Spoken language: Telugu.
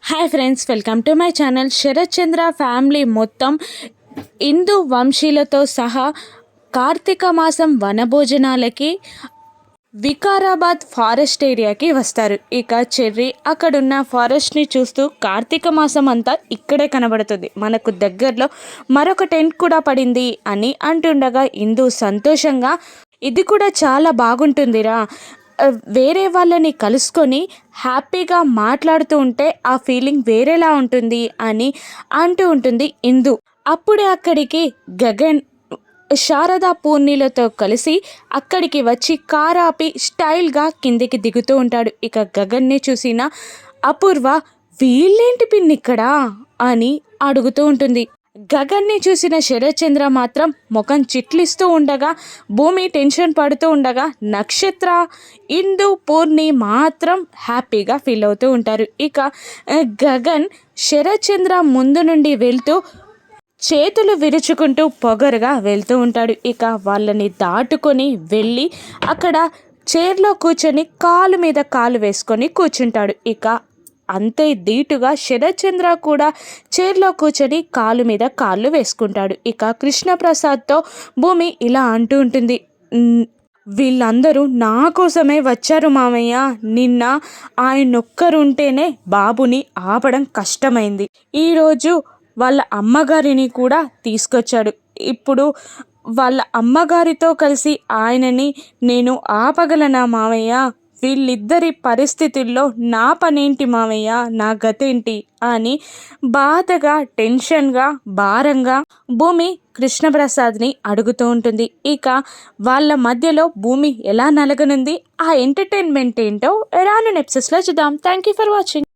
Hi friends, welcome to my channel. Sharath Chandra family మొత్తం హిందూ వంశీలతో సహా కార్తీక మాసం వనభోజనాలకి వికారాబాద్ ఫారెస్ట్ ఏరియాకి వస్తారు. ఇక చెర్రీ అక్కడున్న ఫారెస్ట్ని చూస్తూ కార్తీక మాసం అంతా ఇక్కడే కనబడుతుంది, మనకు దగ్గరలో మరొక టెంట్ కూడా పడింది అని అంటుండగా హిందూ సంతోషంగా ఇది కూడా చాలా బాగుంటుందిరా, వేరే వాళ్ళని కలుసుకొని హ్యాపీగా మాట్లాడుతూ ఉంటే ఆ ఫీలింగ్ వేరేలా ఉంటుంది అని అంటూ ఉంటుంది ఇందు. అప్పుడే అక్కడికి గగన్ శారదా పూర్ణిలతో కలిసి అక్కడికి వచ్చి కారాపి స్టైల్గా కిందికి దిగుతూ ఉంటాడు. ఇక గగన్ని చూసిన అపూర్వ వీళ్ళేంటి పిన్ని ఇక్కడ అని అడుగుతూ ఉంటుంది. గగన్ని చూసిన శరత్ చంద్ర మాత్రం ముఖం చిట్లిస్తూ ఉండగా, భూమి టెన్షన్ పడుతూ ఉండగా, నక్షత్ర ఇందు పూర్ణి మాత్రం హ్యాపీగా ఫీల్ అవుతూ ఉంటారు. ఇక గగన్ శరత్ చంద్ర ముందు నుండి వెళ్తూ చేతులు విరుచుకుంటూ పొగరుగా వెళ్తూ ఉంటాడు. ఇక వాళ్ళని దాటుకొని వెళ్ళి అక్కడ చైర్లో కూర్చొని కాలు మీద కాలు వేసుకొని కూర్చుంటాడు. ఇక అంతే ధీటుగా శరత్ చంద్ర కూడా చైర్లో కూర్చొని కాలు మీద కాళ్ళు వేసుకుంటాడు. ఇక కృష్ణప్రసాద్తో భూమి ఇలా అంటూ ఉంటుంది, వీళ్ళందరూ నా కోసమే వచ్చారు మామయ్య, నిన్న ఆయనొక్కరుంటేనే బాబుని ఆపడం కష్టమైంది, ఈరోజు వాళ్ళ అమ్మగారిని కూడా తీసుకొచ్చాడు, ఇప్పుడు వాళ్ళ అమ్మగారితో కలిసి ఆయనని నేను ఆపగలనా మామయ్య, వీళ్ళిద్దరి పరిస్థితుల్లో నా పనేంటి మామయ్య, నా గతేంటి అని బాధగా టెన్షన్గా భారంగా భూమి కృష్ణప్రసాద్ని అడుగుతూ ఉంటుంది. ఇక వాళ్ళ మధ్యలో భూమి ఎలా నలగనుంది, ఆ ఎంటర్టైన్మెంట్ ఏంటో రాను ఎపిసోడ్స్లో చూద్దాం. Thank you for watching.